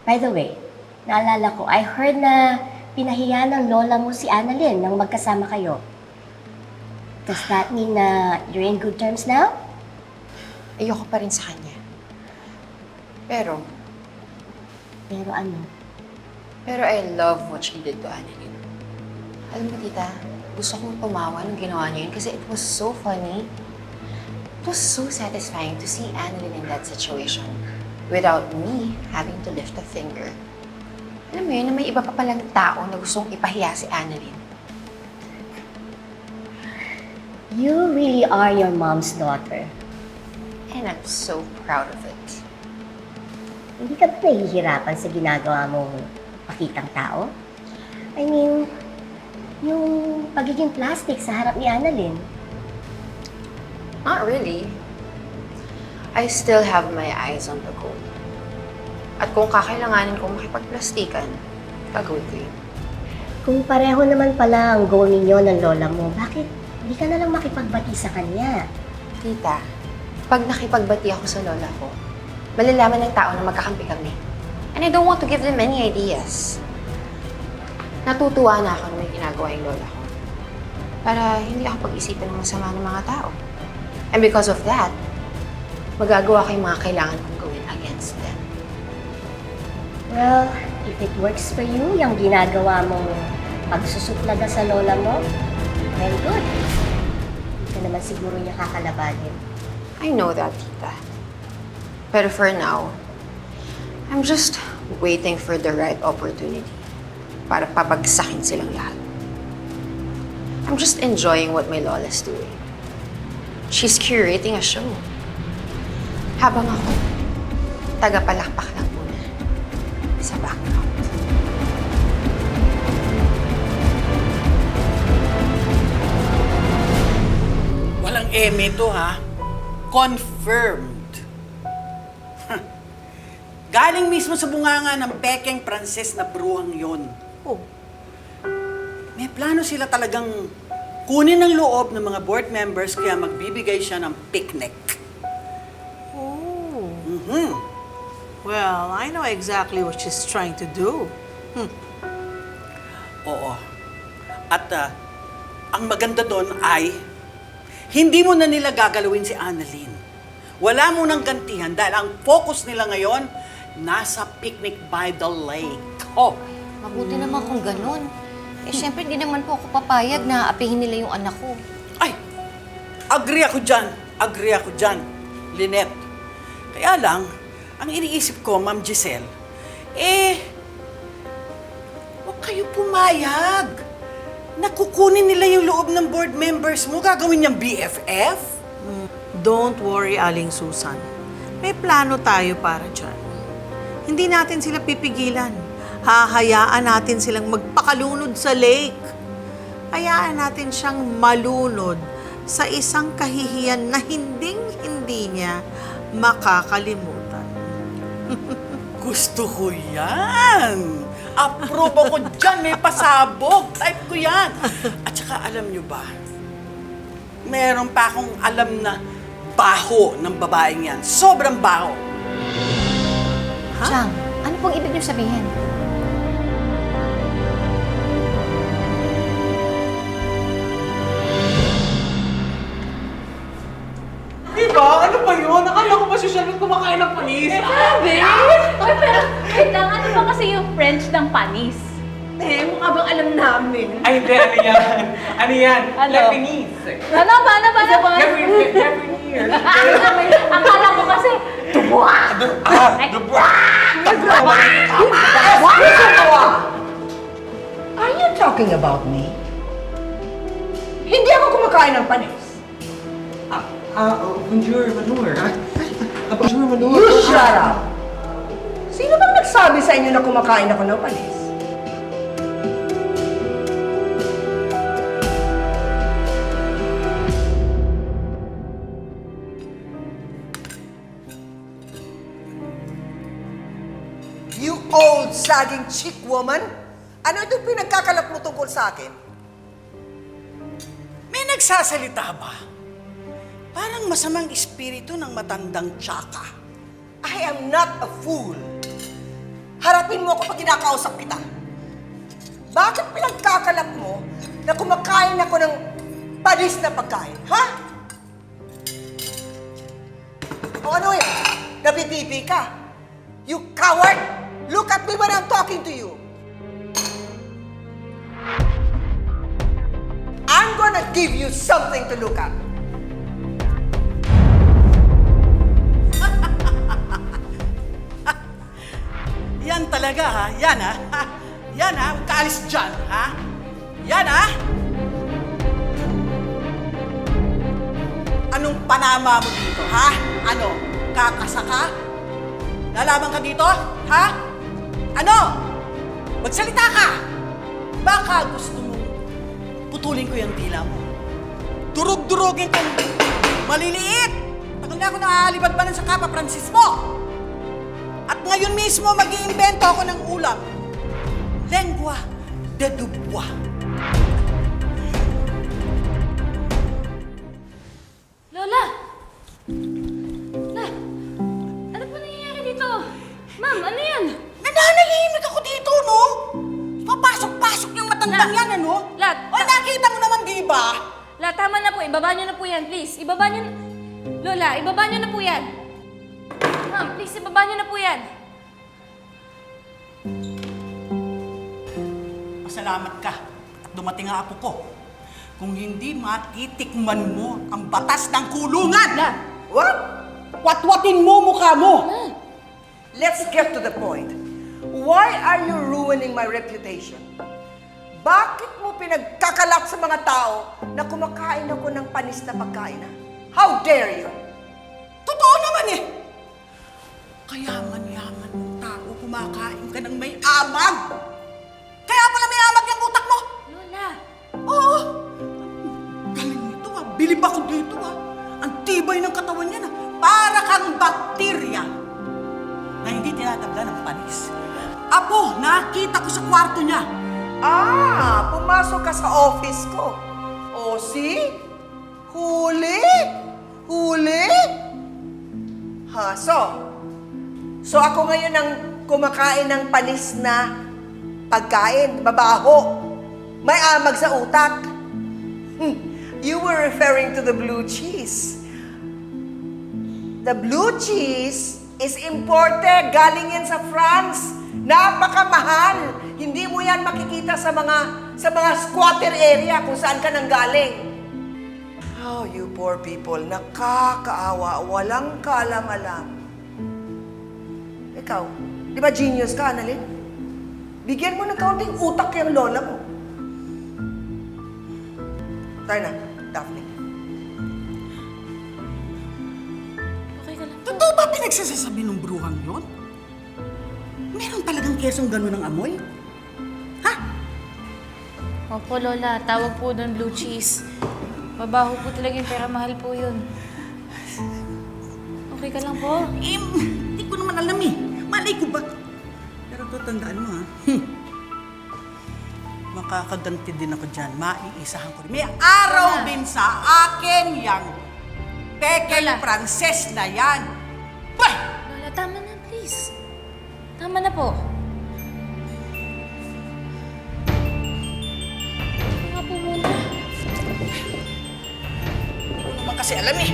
By the way, naalala ko, I heard na pinahiya ng lola mo si Annalyn nang magkasama kayo. Does that mean na you're in good terms now? Ayoko pa rin sa kanya. Pero Ano? I love what she did to Annalyn. Alam mo, tita, gusto kong tumawa nung ginawa niya yun kasi it was so funny. It was so satisfying to see Annalyn in that situation without me having to lift a finger. Alam mo yun, na may iba pa palang tao na gustong ipahiya si Annalyn. You really are your mom's daughter. And I'm so proud of it. Hindi ka ba nahihirapan sa ginagawa mong pakitang tao? I mean, yung pagiging plastic sa harap ni Annalyn. Not really. I still have my eyes on the goal. At kung kakailanganin kong makipagplastikan, gagawin ko yun. Kung pareho naman pala ang goal ninyo ng lola mo, bakit hindi ka na lang makipagbati sa kanya? Tita, pag nakipagbati ako sa lola ko, malalaman ng tao na magkakampi kami. And I don't want to give them any ideas. Natutuwa na ako na may ginagawa yung lola ko. Para hindi ako pag-isipan ng masama ng mga tao. And because of that, magagawa ko yung mga kailangan kong gawin against them. Well, if it works for you, yung ginagawa mong pagsusuplaga sa lola mo, well, good. Hindi ka naman siguro niya kakalabanin. I know that, tita. Pero for now, I'm just waiting for the right opportunity para pabagsakin silang lahat. I'm just enjoying what my lola's doing. She's curating a show. Habang ako, tagapalakpak lang muna sa background. Walang eme to, ha? Confirmed. Galing mismo sa bunganga ng pekeng Pranses na bruhang yon. Oh, May plano sila talagang kunin ang loob ng mga board members kaya magbibigay siya ng picnic. oh. Mhm. Well, I know exactly what she's trying to do. Oo. At ang maganda doon ay hindi mo na nila gagalawin si Annalyn. Wala mo nang gantihan dahil ang focus nila ngayon nasa picnic by the lake. Oh, Mabuti naman kung ganun. Eh, syempre, di naman po ako papayag na apihin nila yung anak ko. ay, agree ako dyan. Agree ako dyan, Lynette. Kaya lang, ang iniisip ko, Ma'am Giselle, huwag kayo pumayag. Nakukunin nila yung loob ng board members mo, gagawin niyang BFF? Don't worry, Aling Susan. May plano tayo para dyan. Hindi natin sila pipigilan. Hahayaan natin silang magpakalunod sa lake. Hayaan natin siyang malunod sa isang kahihiyan na hinding-hindi niya makakalimutan. Gusto ko yan! Approve ako dyan, may pasabog! Type ko yan! At saka alam nyo ba, meron pa akong alam na baho ng babaeng yan. Sobrang baho. Chang, ano pong ibig niyo sabihin? Diba? Ano ba yun? Akala ko ba si Charlotte kumakain ng panis? Sabi! Ay, pero wait lang, ano ba kasi yung French ng panis? Eh, mukha bang alam namin? Ay, hindi. Ano yan? Ano yan? Ano? Lebanese. Ano ba? Lebanese. Akala ko kasi, tubuha! Are you talking about me? Hindi ako kumakain ng panis. Bonjour, Manur. Bonjour, Manur. You shut up! Sino bang nagsabi sa inyo na kumakain ako ng panis? You old sagging chick woman! Ano itong pinagkakalap mo tungkol sa akin? May nagsasalita ba? Parang masamang espiritu ng matandang tsaka. I am not a fool. Harapin mo ako pag kinakausap kita. Bakit pinagkakalat mo na kumakain ako ng panis na pagkain, ha? O ano yan? Napipipi ka? You coward! Look at me when I'm talking to you. I'm gonna give you something to look at. Yan talaga ha, yan ha. Yan ha, huwag ka alis dyan ha. Yan ha. Anong panama mo dito ha? Ano, kakasa ka? Lalaban ka dito? Ha? Ano? Magsalita ka! Baka gusto mo putulin ko yung dila mo. Durug-durugin kang maliliit! Tagal na ako nakaalibad-banan sa Papa Francisco! At ngayon mismo mag-iimbento ako ng ulam. Lengua de Dubois. Lola! La! Ano po nangyayari dito? Ma'am, ano yan? Nananahimik ako dito, no? Papasok-pasok yung matandang yan, ano? Lat! O, nakita mo naman, di ba? La, tama na po. Ibaba niyo na po yan, please. Ibaba niyo na... Lola, ibaba niyo na po yan. Ma'am, please, ibaba niyo na po yan. Pasalamat ka at dumating ang apo ko. Kung hindi matitikman mo ang batas ng kulungan. La! What? Watwatin mo mukha mo. Let's get to the point. Why are you ruining my reputation? Bakit mo pinagkakalat sa mga tao na kumakain ako ng panis na pagkain, ha? How dare you? Totoo naman eh. Kayaman-yaman ng tao, kumakain ka ng may amag. Kaya pala may amag yung utak mo. Lola! Oo. Galing nito ah. Bilib ako dito ah. Ang tibay ng katawan niya na. Para kang bakterya na hindi tinatabla ng panis. Apo, nakita ko sa kwarto niya. Ah, pumasok ka sa office ko. O, see? Huli? Huli? Ha, so ako ngayon ang kumakain ng panis na pagkain, babaho. May amag sa utak. You were referring to the blue cheese. The blue cheese is imported. Galing yan sa France. Napakamahal. Hindi mo yan makikita sa mga squatter area kung saan ka nanggaling. Oh, you poor people. Nakakaawa. Walang kaalam-alam. Ikaw, di ba genius ka, Annalyn? Bigyan mo ng kaunting utak yung lola mo. Tayo na, Daphne. Okay ka lang. Totoo ba pinagsasasabi ng bruhang yon? Meron talagang kesong gano'n ng amoy? Ha? Opo, Lola. Tawag po doon blue cheese. Mabaho po talaga yung pera. Mahal po yun. Okay ka lang po? Hindi ko naman alam eh. Malay ko ba? Pero tandaan mo ha. Makakaganti din ako dyan. Maiisahan ko rin. May araw din sa akin yang Pekel Lola. Frances na yan. Bah! Lola, tama na, please. Tama na po. Nga po muna. Hindi ko naman kasi alam eh.